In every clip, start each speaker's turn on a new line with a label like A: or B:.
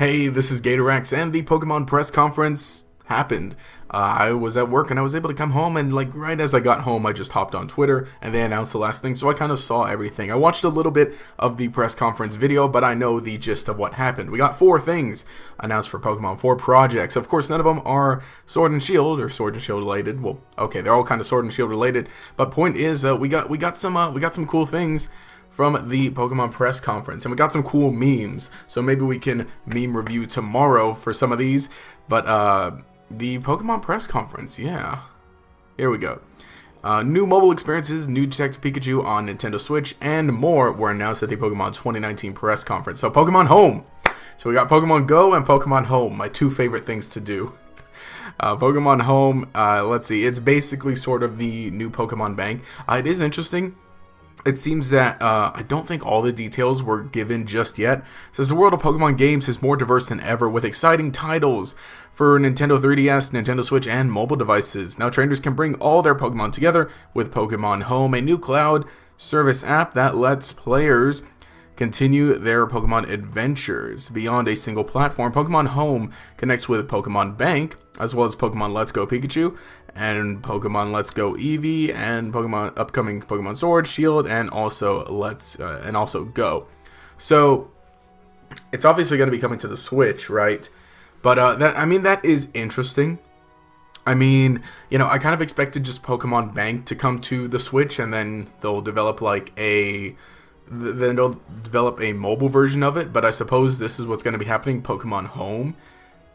A: Hey, this is Gatorax, and the Pokemon press conference happened. I was at work and I was able to come home, and like right as I got home, I just hopped on Twitter and they announced the last thing, so I kind of saw everything. I watched a little bit of the press conference video, but I know the gist of what happened. We got 4 things announced for Pokemon, 4 projects. Of course, none of them are Sword and Shield or Sword and Shield related. Well, okay, they're all kind of Sword and Shield related, but point is, we got some cool things from the Pokemon press conference, and we got some cool memes, so maybe we can meme review tomorrow for some of these. But the Pokemon press conference, yeah, here we go. New mobile experiences, new Detective Pikachu on Nintendo Switch, and more were announced at the Pokemon 2019 press conference. So Pokemon Home, so we got Pokemon Go and Pokemon Home, my 2 favorite things to do. Pokemon Home, let's see, it's basically sort of the new Pokemon Bank. It is interesting. It seems that I don't think all the details were given just yet. It says the world of Pokemon games is more diverse than ever, with exciting titles for Nintendo 3DS, Nintendo Switch, and mobile devices. Now trainers can bring all their Pokemon together with Pokemon Home, a new cloud service app that lets players continue their Pokemon adventures beyond a single platform. Pokemon Home connects with Pokemon Bank, as well as Pokemon Let's Go Pikachu, and Pokemon Let's Go Eevee, and Pokemon upcoming Pokemon Sword, Shield, and also Go. So it's obviously going to be coming to the Switch, right? But that is interesting. I mean, you know, I kind of expected just Pokemon Bank to come to the Switch, and then they'll develop a mobile version of it. But I suppose this is what's going to be happening. Pokemon Home.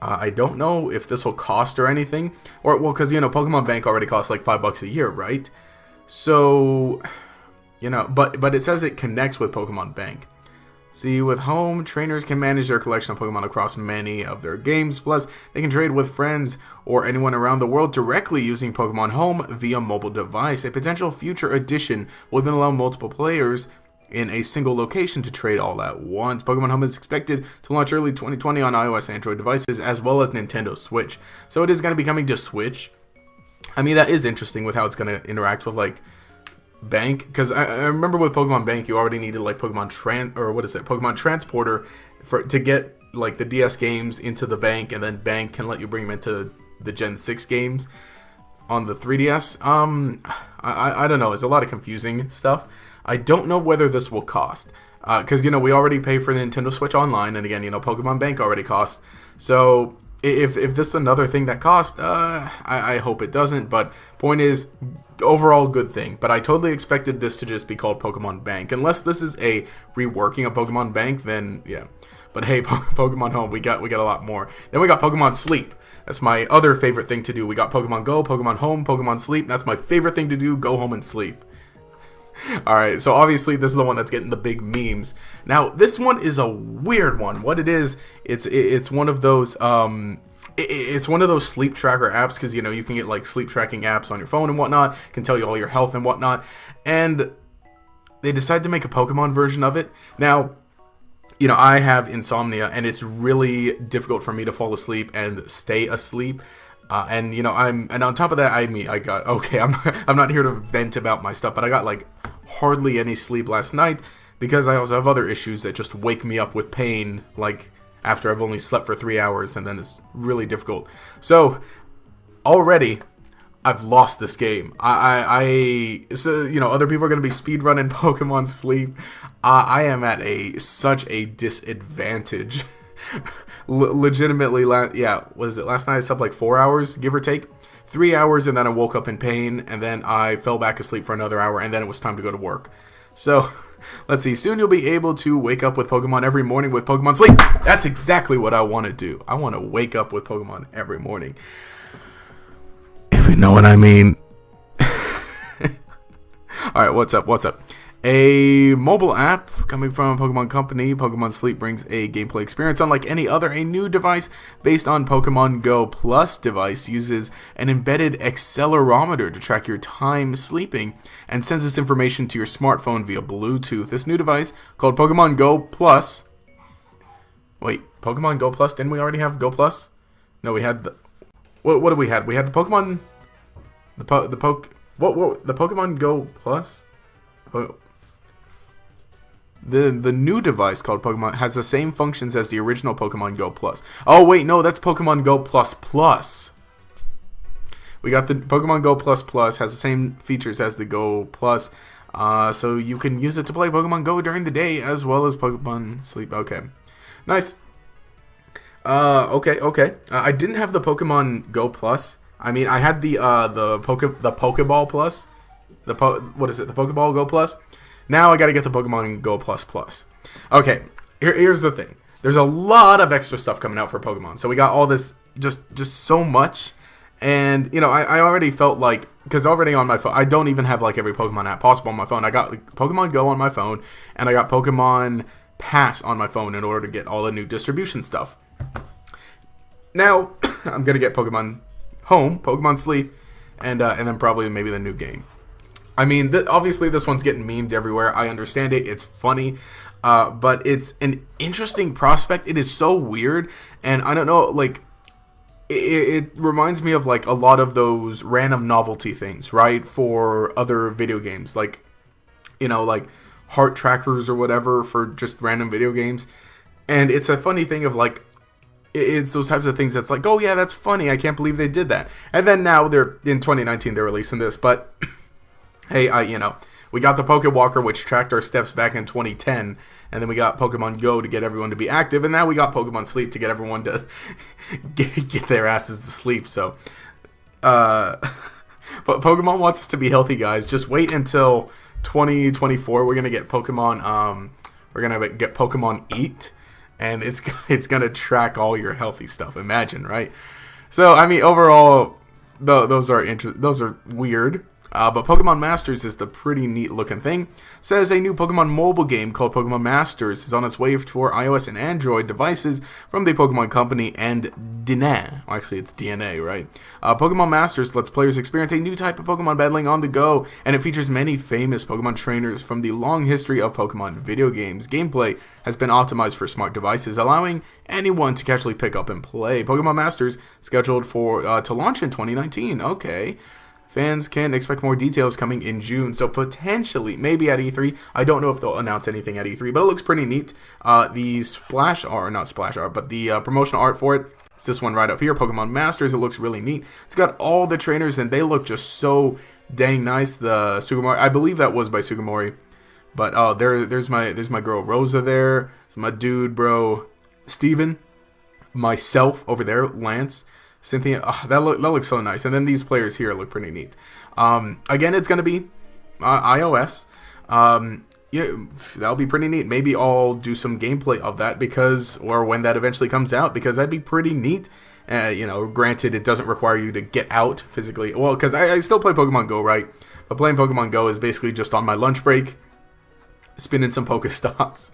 A: I don't know if this will cost or anything, or well, because you know, Pokemon Bank already costs like $5 a year, right? So, you know, but it says it connects with Pokemon Bank. See, with Home, trainers can manage their collection of Pokemon across many of their games. Plus, they can trade with friends or anyone around the world directly using Pokemon Home via mobile device. A potential future addition will then allow multiple players in a single location to trade all at once. Pokemon Home is expected to launch early 2020 on iOS and Android devices, as well as Nintendo Switch. So it is going to be coming to Switch. I mean, that is interesting with how it's going to interact with like Bank, because I remember with Pokemon Bank, you already needed like Pokemon Transporter to get like the DS games into the Bank, and then Bank can let you bring them into the Gen 6 games on the 3DS. I don't know. It's a lot of confusing stuff. I don't know whether this will cost, because you know, we already pay for the Nintendo Switch Online, and again, you know, Pokemon Bank already costs. So if this is another thing that costs, I hope it doesn't. But point is, overall good thing. But I totally expected this to just be called Pokemon Bank, unless this is a reworking of Pokemon Bank. Then yeah. But hey, Pokemon Home, we got a lot more. Then we got Pokemon Sleep. That's my other favorite thing to do. We got Pokemon Go, Pokemon Home, Pokemon Sleep. That's my favorite thing to do. Go home and sleep. Alright, so obviously this is the one that's getting the big memes. Now, this one is a weird one. What it is, it's one of those it's one of those sleep tracker apps, because you know, you can get like sleep tracking apps on your phone and whatnot, can tell you all your health and whatnot. And they decided to make a Pokemon version of it. Now, you know, I have insomnia, and it's really difficult for me to fall asleep and stay asleep. And you know, and on top of that, I'm not here to vent about my stuff, but I got like hardly any sleep last night, because I also have other issues that just wake me up with pain, like after I've only slept for 3 hours, and then it's really difficult. So already I've lost this game. So you know, other people are gonna be speedrunning Pokemon Sleep. I am at such a disadvantage. Legitimately, last night I slept like 4 hours, give or take, 3 hours, and then I woke up in pain, and then I fell back asleep for another hour, and then it was time to go to work. So let's see, soon you'll be able to wake up with Pokemon every morning with Pokemon Sleep. That's exactly what I want to do. I want to wake up with Pokemon every morning, if you know what I mean. Alright, what's up? A mobile app coming from Pokemon Company, Pokemon Sleep, brings a gameplay experience unlike any other. A new device based on Pokemon Go Plus device uses an embedded accelerometer to track your time sleeping and sends this information to your smartphone via Bluetooth. This new device, called Pokemon Go Plus... Wait, Pokemon Go Plus? Didn't we already have Go Plus? No, we had the... What did we have? We had the Pokemon... The Pokemon Go Plus? The new device called Pokemon has the same functions as the original Pokemon Go Plus. Oh wait, no, that's Pokemon Go Plus Plus. We got the Pokemon Go Plus Plus, has the same features as the Go Plus. So you can use it to play Pokemon Go during the day as well as Pokemon Sleep. Okay, nice. Okay. I didn't have the Pokemon Go Plus. I mean, I had the Pokeball Plus. What is it? The Pokeball Go Plus. Now I gotta get the Pokemon Go Plus Plus. Okay, here's the thing. There's a lot of extra stuff coming out for Pokemon. So we got all this, just so much. And, you know, I already felt like, because already on my phone, I don't even have like every Pokemon app possible on my phone. I got like, Pokemon Go on my phone, and I got Pokemon Pass on my phone in order to get all the new distribution stuff. Now, I'm gonna get Pokemon Home, Pokemon Sleep, and then probably maybe the new game. I mean, obviously this one's getting memed everywhere. I understand it. It's funny. But it's an interesting prospect. It is so weird. And I don't know, like, it reminds me of, like, a lot of those random novelty things, right? For other video games. Like, you know, like heart trackers or whatever for just random video games. And it's a funny thing of, like, it's those types of things that's like, oh, yeah, that's funny. I can't believe they did that. And then now in 2019, they're releasing this. But... hey, you know, we got the Pokewalker, which tracked our steps back in 2010, and then we got Pokemon Go to get everyone to be active, and now we got Pokemon Sleep to get everyone to get their asses to sleep. So, but Pokemon wants us to be healthy, guys. Just wait until 2024. We're gonna get Pokemon. We're gonna get Pokemon Eat, and it's gonna track all your healthy stuff. Imagine, right? So, I mean, overall, those are weird. But Pokemon Masters is the pretty neat looking thing. Says a new Pokemon mobile game called Pokemon Masters is on its way for iOS and Android devices from the Pokemon Company and DNA. Well, actually, it's DNA, right? Pokemon Masters lets players experience a new type of Pokemon battling on the go, and it features many famous Pokemon trainers from the long history of Pokemon video games. Gameplay has been optimized for smart devices, allowing anyone to casually pick up and play. Pokemon Masters scheduled for to launch in 2019. Okay. Fans can expect more details coming in June, so potentially, maybe at E3. I don't know if they'll announce anything at E3, but it looks pretty neat. The splash art, not splash art, but the promotional art for it, it's this one right up here, Pokemon Masters. It looks really neat. It's got all the trainers, and they look just so dang nice. The Sugimori, I believe that was by Sugimori, but there's my girl Rosa there. It's my dude, bro, Steven. Myself over there, Lance. Cynthia, that looks so nice. And then these players here look pretty neat. Again, it's going to be iOS. Yeah, that'll be pretty neat. Maybe I'll do some gameplay of that or when that eventually comes out, because that'd be pretty neat. You know, granted, it doesn't require you to get out physically. Well, because I still play Pokemon Go, right? But playing Pokemon Go is basically just on my lunch break, spinning some Pokestops.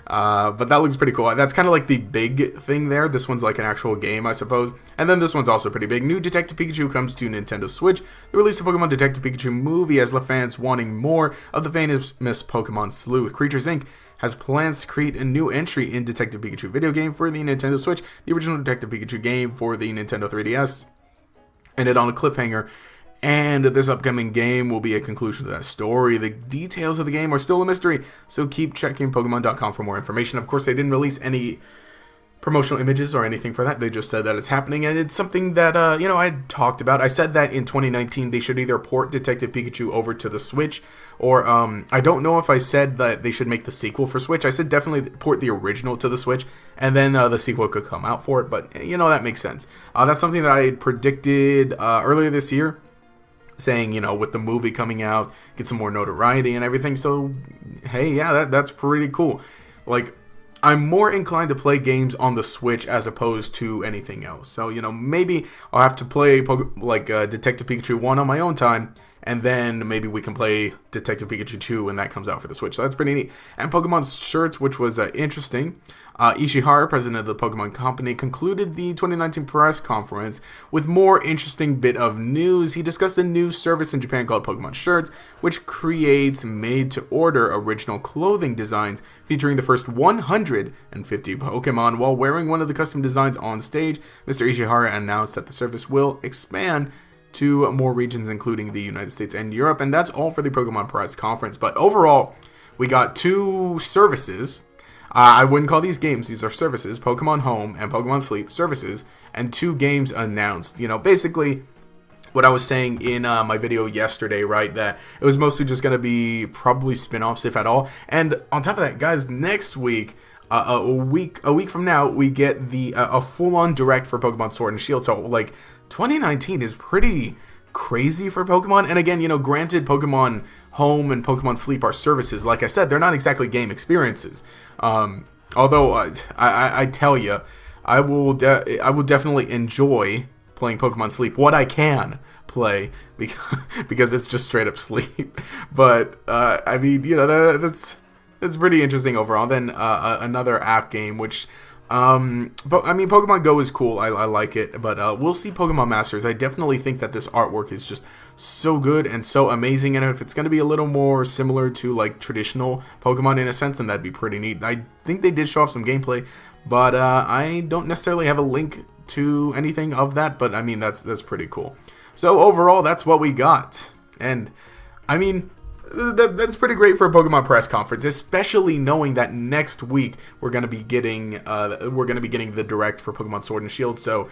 A: But that looks pretty cool. That's kind of like the big thing there. This one's like an actual game, I suppose. And then this one's also pretty big. New Detective Pikachu comes to Nintendo Switch. The release of Pokemon Detective Pikachu movie has left fans wanting more of the famous Pokemon sleuth. Creatures Inc. has plans to create a new entry in Detective Pikachu video game for the Nintendo Switch. The original Detective Pikachu game for the Nintendo 3DS ended on a cliffhanger. And this upcoming game will be a conclusion to that story. The details of the game are still a mystery, so keep checking Pokemon.com for more information. Of course, they didn't release any promotional images or anything for that. They just said that it's happening, and it's something that, you know, I talked about. I said that in 2019 they should either port Detective Pikachu over to the Switch, or I don't know if I said that they should make the sequel for Switch. I said definitely port the original to the Switch, and then the sequel could come out for it, but, you know, that makes sense. That's something that I had predicted earlier this year, saying, you know, with the movie coming out, get some more notoriety and everything. So, hey, yeah, that's pretty cool. Like, I'm more inclined to play games on the Switch as opposed to anything else. So, you know, maybe I'll have to play Detective Pikachu 1 on my own time, and then maybe we can play Detective Pikachu 2 when that comes out for the Switch. So that's pretty neat. And Pokemon's shirts, which was interesting. Ishihara, president of the Pokemon Company, concluded the 2019 press conference with more interesting bit of news. He discussed a new service in Japan called Pokemon Shirts, which creates made-to-order original clothing designs featuring the first 150 Pokemon while wearing one of the custom designs on stage. Mr. Ishihara announced that the service will expand to more regions, including the United States and Europe. And that's all for the Pokemon press conference. But overall, we got 2 services. I wouldn't call these games. These are services. Pokemon Home and Pokemon Sleep services. And 2 games announced. You know, basically what I was saying in my video yesterday, right? That it was mostly just going to be probably spin-offs, if at all. And on top of that, guys, next week, a week from now, we get the a full-on direct for Pokemon Sword and Shield. So, like, 2019 is pretty crazy for Pokemon. And again, you know, granted, Pokemon Home and Pokemon Sleep are services. Like I said, they're not exactly game experiences. Although I tell you, I will definitely enjoy playing Pokemon Sleep what I can play, because it's just straight up sleep. But I mean, you know, that's pretty interesting overall. Then another app game, which but I mean, Pokemon Go is cool. I like it, but we'll see Pokemon Masters. I definitely think that this artwork is just so good and so amazing, and if it's going to be a little more similar to like traditional Pokemon in a sense, then that'd be pretty neat. I think they did show off some gameplay, but I don't necessarily have a link to anything of that, but I mean, that's pretty cool. So overall, that's what we got, and I mean, that's pretty great for a Pokemon press conference, especially knowing that next week we're gonna be getting the direct for Pokemon Sword and Shield. So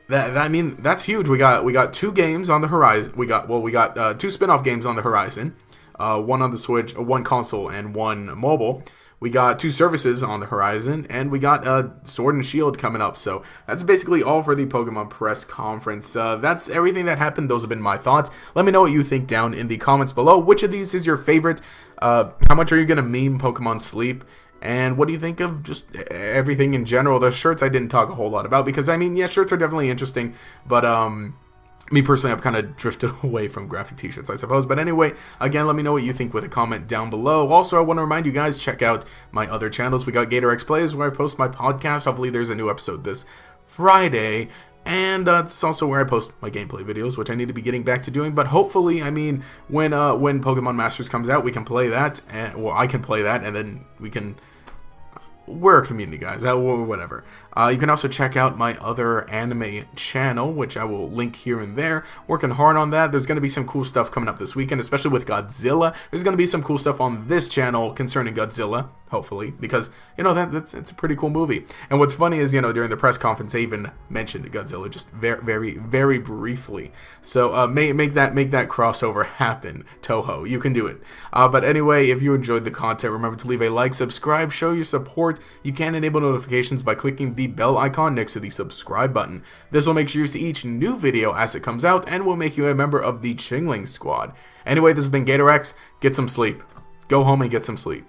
A: I mean, that's huge. We got 2 games on the horizon. We got 2 spin-off games on the horizon. One on the Switch, 1 console, and 1 mobile. We got 2 services on the horizon, and we got Sword and Shield coming up. So that's basically all for the Pokemon press conference. That's everything that happened. Those have been my thoughts. Let me know what you think down in the comments below. Which of these is your favorite? How much are you going to meme Pokemon Sleep? And what do you think of just everything in general? The shirts I didn't talk a whole lot about, because, I mean, yeah, shirts are definitely interesting, but me personally, I've kind of drifted away from graphic t-shirts, I suppose. But anyway, again, let me know what you think with a comment down below. Also, I want to remind you guys, check out my other channels. We got Gator X Plays, where I post my podcast. Hopefully, there's a new episode this Friday. And it's also where I post my gameplay videos, which I need to be getting back to doing. But hopefully, I mean, when Pokemon Masters comes out, we can play that. Well, I can play that, and then we can... We're a community, guys, whatever. You can also check out my other anime channel, which I will link here and there. Working hard on that. There's going to be some cool stuff coming up this weekend, especially with Godzilla. There's going to be some cool stuff on this channel concerning Godzilla, hopefully, because, you know, it's a pretty cool movie. And what's funny is, you know, during the press conference, they even mentioned Godzilla just very, very briefly. So make that crossover happen, Toho. You can do it. But anyway, if you enjoyed the content, remember to leave a like, subscribe, show your support. You can enable notifications by clicking the bell icon next to the subscribe button. This will make sure you see each new video as it comes out and will make you a member of the Chingling Squad. Anyway, this has been Gator X. Get some sleep. Go home and get some sleep.